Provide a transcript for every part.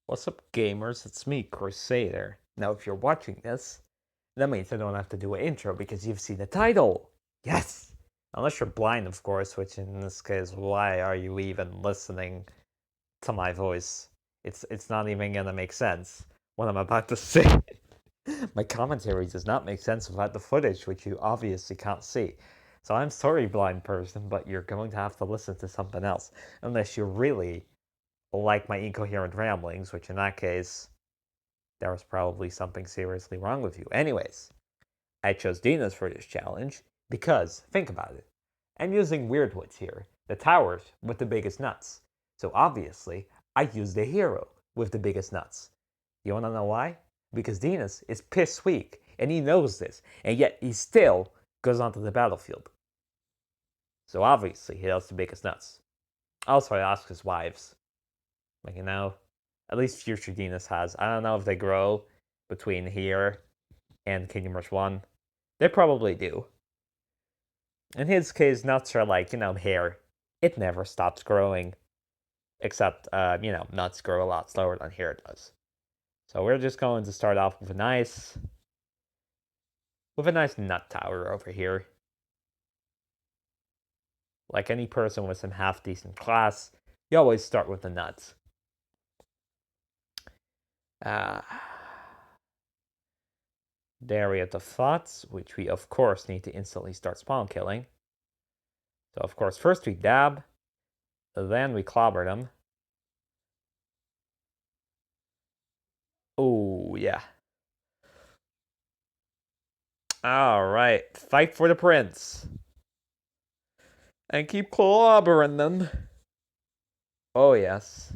What's up, gamers? It's me, Crusader. Now, if you're watching this, that means I don't have to do an intro because you've seen the title. Yes! Unless you're blind, of course, which in this case, why are you even listening to my voice? It's not even gonna make sense what I'm about to say. My commentary does not make sense without the footage, which you obviously can't see. So I'm sorry, blind person, but you're going to have to listen to something else. Unless you really like my incoherent ramblings, which in that case, there was probably something seriously wrong with you. Anyways, I chose Dinas for this challenge because, think about it, I'm using weird woods here, the towers with the biggest nuts. So obviously, I used the hero with the biggest nuts. You wanna know why? Because Dinas is piss weak, and he knows this, and yet he still goes onto the battlefield. So obviously, he has the biggest nuts. Also, I asked his wives, like, at least future Dinas has. I don't know if they grow between here and Kingdom Hearts 1. They probably do. In his case, nuts are like, hair. It never stops growing. Except, nuts grow a lot slower than hair does. So we're just going to start off with a nice nut tower over here. Like any person with some half decent class, you always start with the nuts. There we have the thoughts, which we of course need to instantly start spawn killing. So of course, first we dab, then we clobber them. Oh, yeah. Alright, fight for the prince. And keep clobbering them. Oh, yes.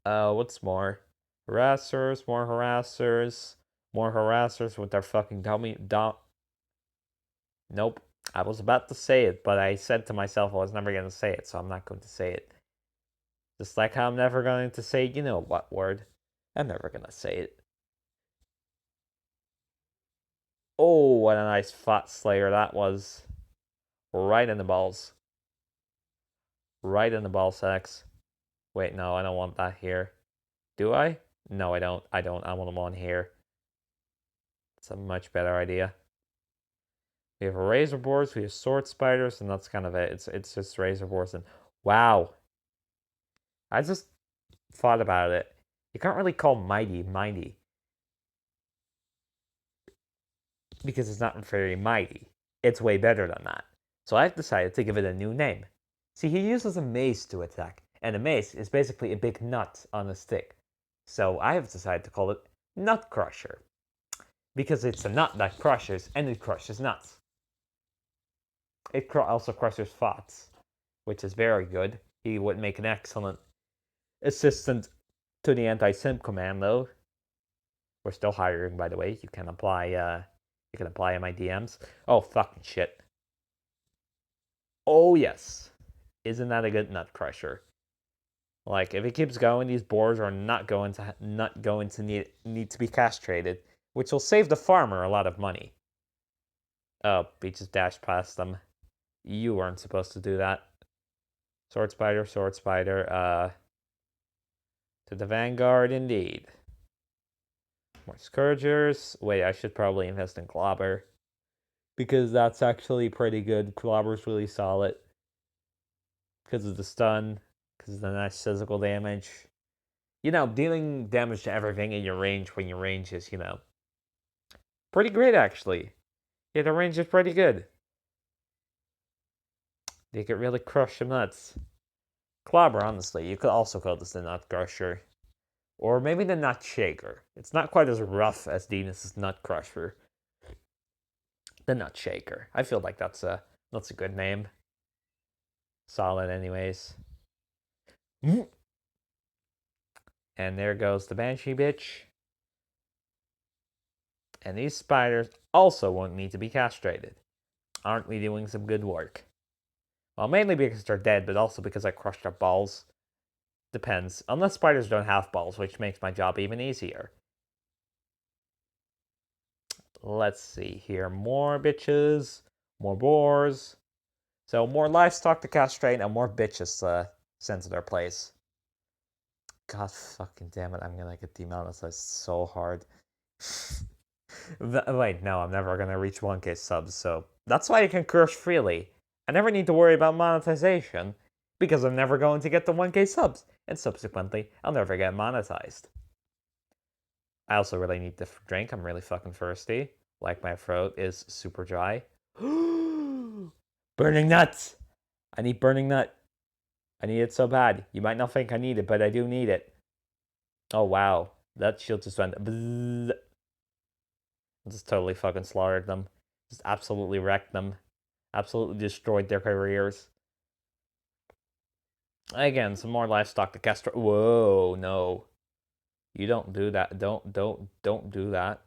What's more? Harassers, more harassers, more harassers with their fucking dummy. Nope. I was about to say it, but I said to myself I was never going to say it, so I'm not going to say it. Just like how I'm never going to say, you know what word. I'm never going to say it. Oh, what a nice fat slayer that was. Right in the balls. Right in the ball sacks. Wait, no, I don't want that here. Do I? No, I don't. I want them on here. It's a much better idea. We have razor boars, we have sword spiders, and that's kind of it. It's just razor boars and wow. I just thought about it. You can't really call mighty because it's not very mighty. It's way better than that. So I've decided to give it a new name. See, he uses a mace to attack, and a mace is basically a big nut on a stick. So I have decided to call it Nut Crusher because it's a nut that crushes and it crushes nuts. It also crushes thoughts, which is very good. He would make an excellent assistant to the anti-simp commando. We're still hiring, by the way. You can apply. You can apply in my DMs. Oh fucking shit. Oh yes, isn't that a good nut crusher? Like if it keeps going, these boars are not going to need to be castrated, which will save the farmer a lot of money. Oh, he just dashed past them. You weren't supposed to do that. Sword spider, sword spider. To the vanguard, indeed. More scourgers. Wait, I should probably invest in clobber because that's actually pretty good. Clobber's really solid because of the stun, because of the nice physical damage. Dealing damage to everything in your range when your range is, pretty great actually. Yeah, the range is pretty good. They could really crush some nuts. Clobber, honestly, you could also call this the Nut Crusher. Or maybe the Nut Shaker. It's not quite as rough as Venus's Nut Crusher. The Nut Shaker. I feel like that's a good name. Solid, anyways. And there goes the Banshee bitch. And these spiders also won't need to be castrated. Aren't we doing some good work? Well, mainly because they're dead, but also because I crushed their balls. Depends. Unless spiders don't have balls, which makes my job even easier. Let's see here. More bitches. More boars. So more livestock to castrate and more bitches sent to their place. God fucking damn it, I'm gonna get demonetized so hard. Wait, no, I'm never gonna reach 1K subs, so that's why I can curse freely. I never need to worry about monetization, because I'm never going to get the 1K subs, and subsequently, I'll never get monetized. I also really need to drink, I'm really fucking thirsty. Like, my throat is super dry. Burning nuts! I need burning nut. I need it so bad. You might not think I need it, but I do need it. Oh, wow. That shield just went... Bzzz. Just totally fucking slaughtered them. Just absolutely wrecked them. Absolutely destroyed their careers. Again, some more livestock to castrate. Whoa, no. You don't do that. Don't do that.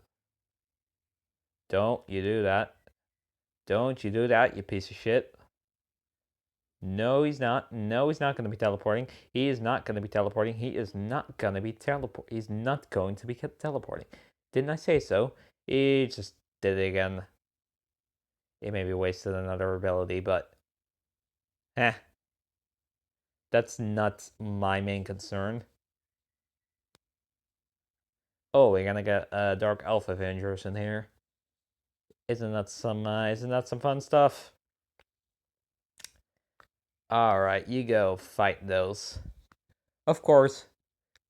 Don't you do that. Don't you do that, you piece of shit. No, he's not. No, he's not going to be teleporting. He is not going to be teleporting. He is not going to be teleporting. He's not going to be teleporting. Didn't I say so? He just did it again. He maybe wasted another ability, but... That's not my main concern. Oh, we're gonna get Dark Elf Avengers in here. Isn't that some fun stuff? Alright, you go fight those. Of course,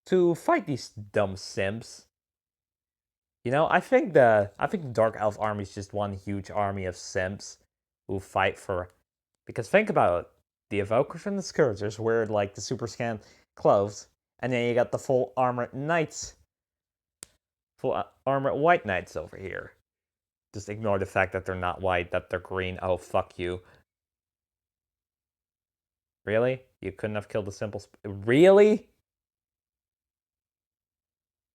to fight these dumb simps. You know, I think the Dark Elf army is just one huge army of simps who fight for... Because think about it. The Evokers and the Scourgers wear, like, the super scan clothes, and then you got the full armored knights. Full armored white knights over here. Just ignore the fact that they're not white, that they're green. Oh, fuck you. Really? You couldn't have killed a simple... Really?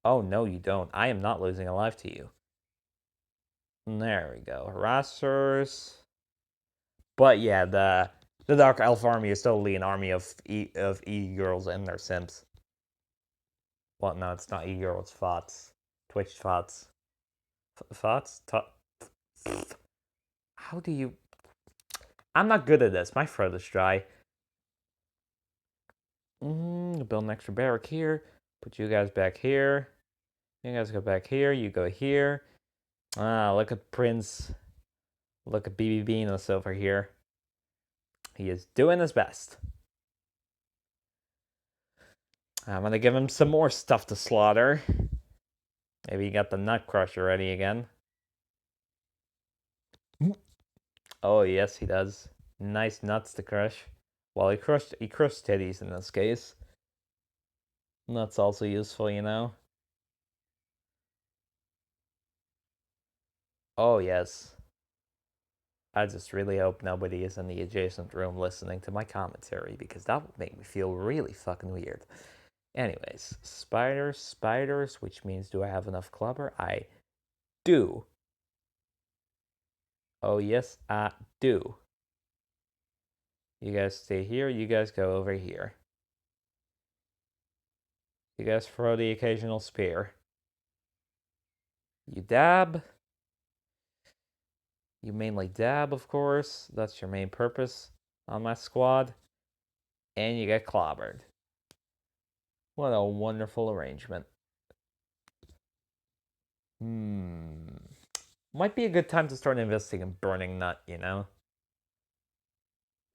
Oh, no, you don't. I am not losing a life to you. There we go. Harassers. But yeah, the Dark Elf army is totally an army of e-girls and their simps. Well, no, it's not e-girl, it's FOTS. Twitch FOTS. FOTS? How do you... I'm not good at this. My throat is dry. Build an extra barrack here. Put you guys back here. You guys go back here. You go here. Ah, look at Prince. Look at BB Venus over here. He is doing his best. I'm gonna give him some more stuff to slaughter. Maybe he got the Nut Crusher ready again. Oh, yes, he does. Nice nuts to crush. Well, he crushed titties in this case. Nuts also useful, you know. Oh, yes. I just really hope nobody is in the adjacent room listening to my commentary, because that would make me feel really fucking weird. Anyways, spiders, which means do I have enough clubber? I do. Oh, yes, I do. You guys stay here, you guys go over here. You guys throw the occasional spear. You dab. You mainly dab, of course. That's your main purpose on my squad. And you get clobbered. What a wonderful arrangement. Might be a good time to start investing in Burning Nut, you know?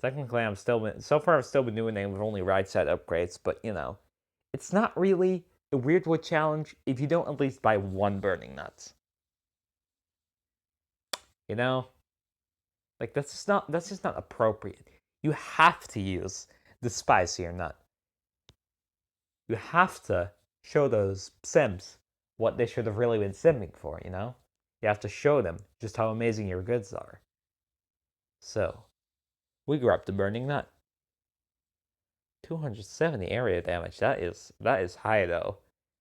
Technically, so far I've still been doing it with only right side upgrades, but you know, it's not really a Weirdwood challenge if you don't at least buy one Burning Nuts. You know? Like, that's just not appropriate. You have to use the spicier nut. You have to show those sims what they should have really been simming for, you know? You have to show them just how amazing your goods are. So, we grab the Burning Nut. 270 area damage. That is high, though.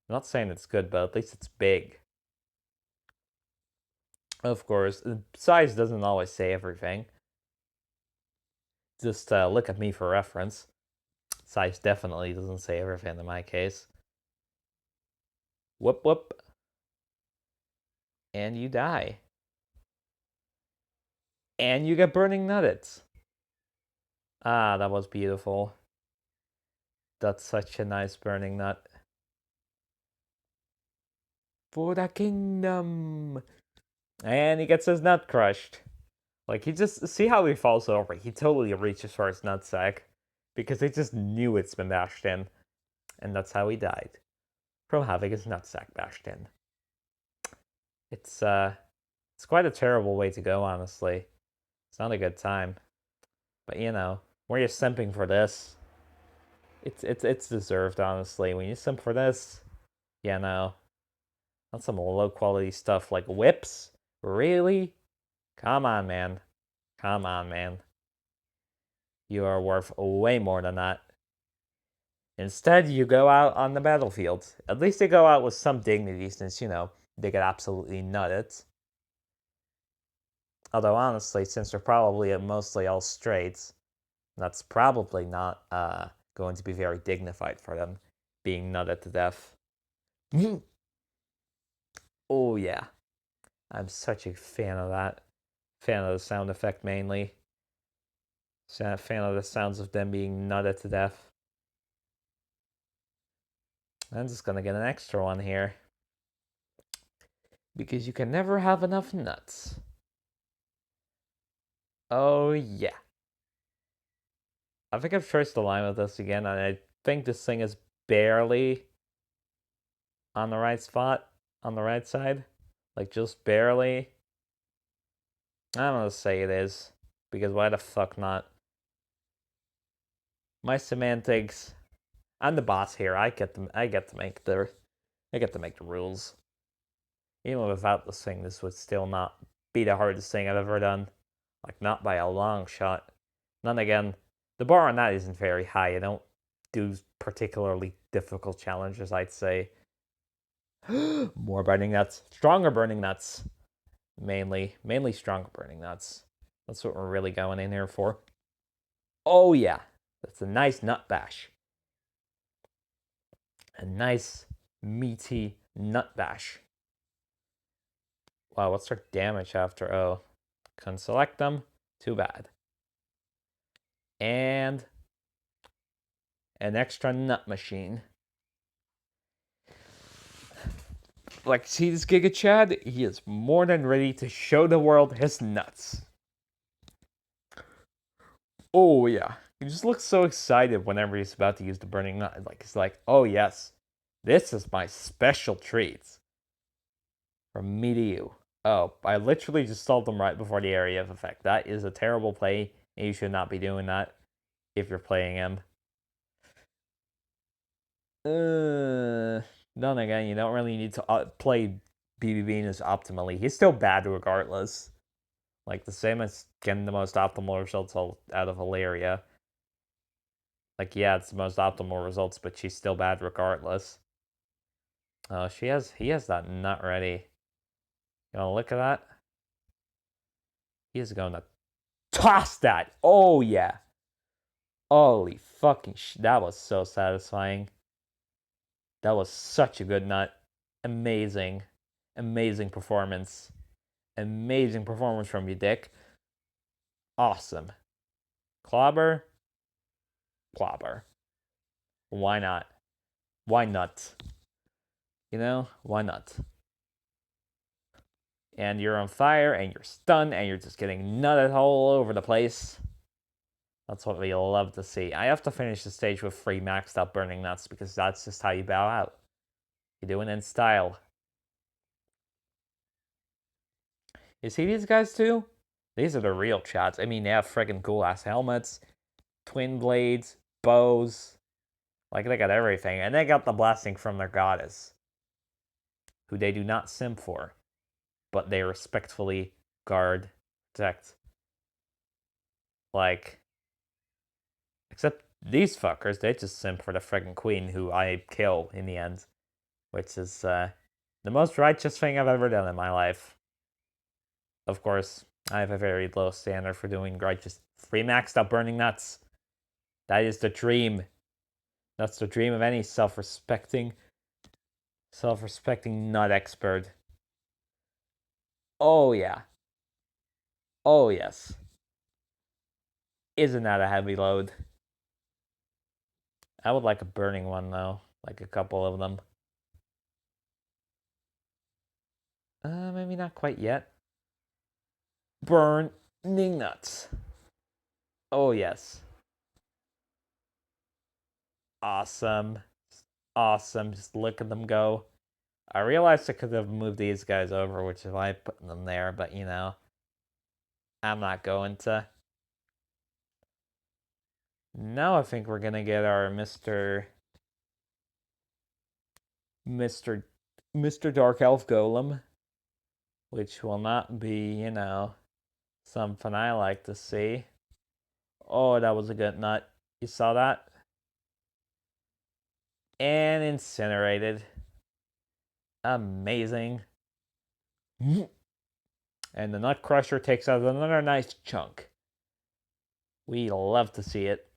I'm not saying it's good, but at least it's big. Of course, size doesn't always say everything. Just look at me for reference. Size definitely doesn't say everything in my case. Whoop whoop. And you die. And you get Burning Nuggets. Ah, that was beautiful. That's such a nice Burning Nut. for the kingdom. And he gets his nut crushed. Like, he just, see how he falls over? He totally reaches for his nutsack because he just knew it's been bashed in. And that's how he died, from having his nutsack bashed in. It's quite a terrible way to go, honestly. It's not a good time. But, you know, when you're simping for this, it's deserved, honestly. When you simp for this, you know, that's some low quality stuff like whips. Really? Come on, man. Come on, man. You are worth way more than that. Instead, you go out on the battlefield. At least they go out with some dignity since, you know, they get absolutely nutted. Although, honestly, since they're probably mostly all straights, that's probably not going to be very dignified for them, being nutted to death. Oh, yeah. I'm such a fan of that. Fan of the sound effect, mainly. Fan of the sounds of them being nutted to death. I'm just gonna get an extra one here. Because you can never have enough nuts. Oh, yeah. I think I've traced the line with this again, and I think this thing is barely on the right spot, on the right side. Like, just barely. I'm gonna say it is, because why the fuck not? My semantics. I'm the boss here. I get to make the rules. Even without this thing, this would still not be the hardest thing I've ever done. Like, not by a long shot. Then again, the bar on that isn't very high. I don't do particularly difficult challenges, I'd say. More burning nuts. Stronger burning nuts. Mainly stronger burning nuts. That's what we're really going in here for. Oh yeah, that's a nice nut bash. A nice meaty nut bash. Wow, what's our damage after? Oh, couldn't select them. Too bad. And an extra nut machine. Like, see this Giga Chad? He is more than ready to show the world his nuts. Oh, yeah. He just looks so excited whenever he's about to use the burning nut. Like, he's like, oh, yes. This is my special treat. From me to you. Oh, I literally just stalled them right before the area of effect. That is a terrible play, and you should not be doing that if you're playing him. Then again, you don't really need to play BB Venus optimally. He's still bad regardless. Like, the same as getting the most optimal results out of Hilaria. Like, yeah, it's the most optimal results, but she's still bad regardless. Oh, he has that nut ready. You wanna look at that? He is going to toss that! Oh, yeah! Holy fucking that was so satisfying. That was such a good nut. Amazing. Amazing performance. Amazing performance from you, Dick. Awesome. Clobber? Clobber. Why not? Why not? You know, why not? And you're on fire, and you're stunned, and you're just getting nutted all over the place. That's what we love to see. I have to finish the stage with 3 maxed out burning nuts, because that's just how you bow out. You do it in style. You see these guys too? These are the real shots. I mean, they have friggin' cool ass helmets, twin blades, bows. Like, they got everything. And they got the blessing from their goddess, who they do not simp for, but they respectfully guard, protect. Like, except these fuckers, they just simp for the friggin' queen, who I kill in the end, which is the most righteous thing I've ever done in my life. Of course, I have a very low standard for doing righteous. 3 maxed out burning nuts. That is the dream. That's the dream of any self-respecting nut expert. Oh yeah. Oh yes. Isn't that a heavy load? I would like a burning one though, like a couple of them. Maybe not quite yet. Burning nuts. Oh, yes. Awesome. Awesome. Just look at them go. I realized I could have moved these guys over, which is why I put them there, but you know, I'm not going to. Now I think we're gonna get our Mr. Dark Elf Golem, which will not be, you know, something I like to see. Oh, that was a good nut. You saw that? And incinerated. Amazing. And the Nut Crusher takes out another nice chunk. We love to see it.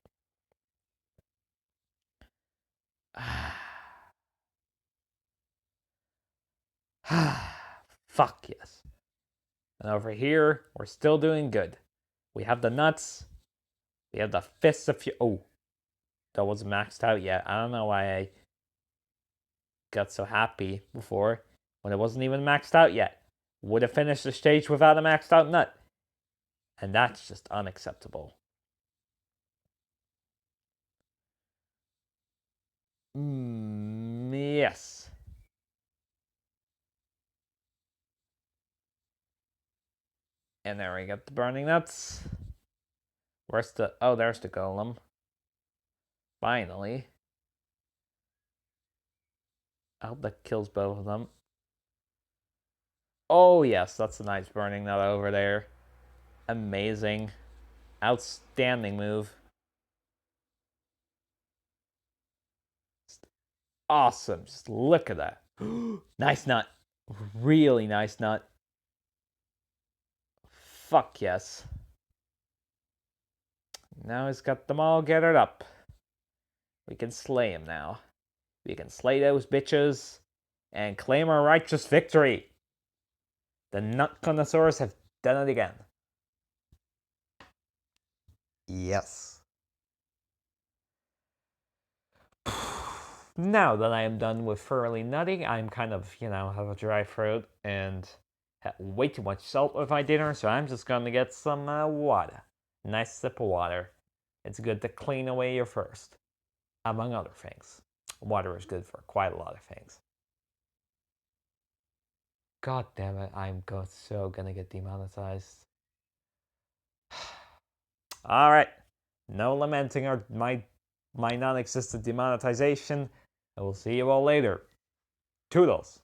Fuck yes. And over here, we're still doing good. We have the nuts. We have the fists of... Oh, that wasn't maxed out yet. I don't know why I got so happy before when it wasn't even maxed out yet. Would have finished the stage without a maxed out nut. And that's just unacceptable. Yes. And there we got the burning nuts. Where's the... Oh, there's the golem. Finally. I hope that kills both of them. Oh, yes, that's a nice burning nut over there. Amazing. Outstanding move. Awesome. Just look at that. Nice nut. Really nice nut. Fuck yes. Now he's got them all gathered up. We can slay him now. We can slay those bitches and claim our righteous victory. The nut connoisseurs have done it again. Yes. Now that I am done with thoroughly nutting, I'm kind of, you know, have a dry throat and had way too much salt with my dinner, so I'm just gonna get some water. Nice sip of water. It's good to clean away your thirst, among other things. Water is good for quite a lot of things. God damn it, I'm so gonna get demonetized. Alright, no lamenting my non-existent demonetization. I will see you all later. Toodles.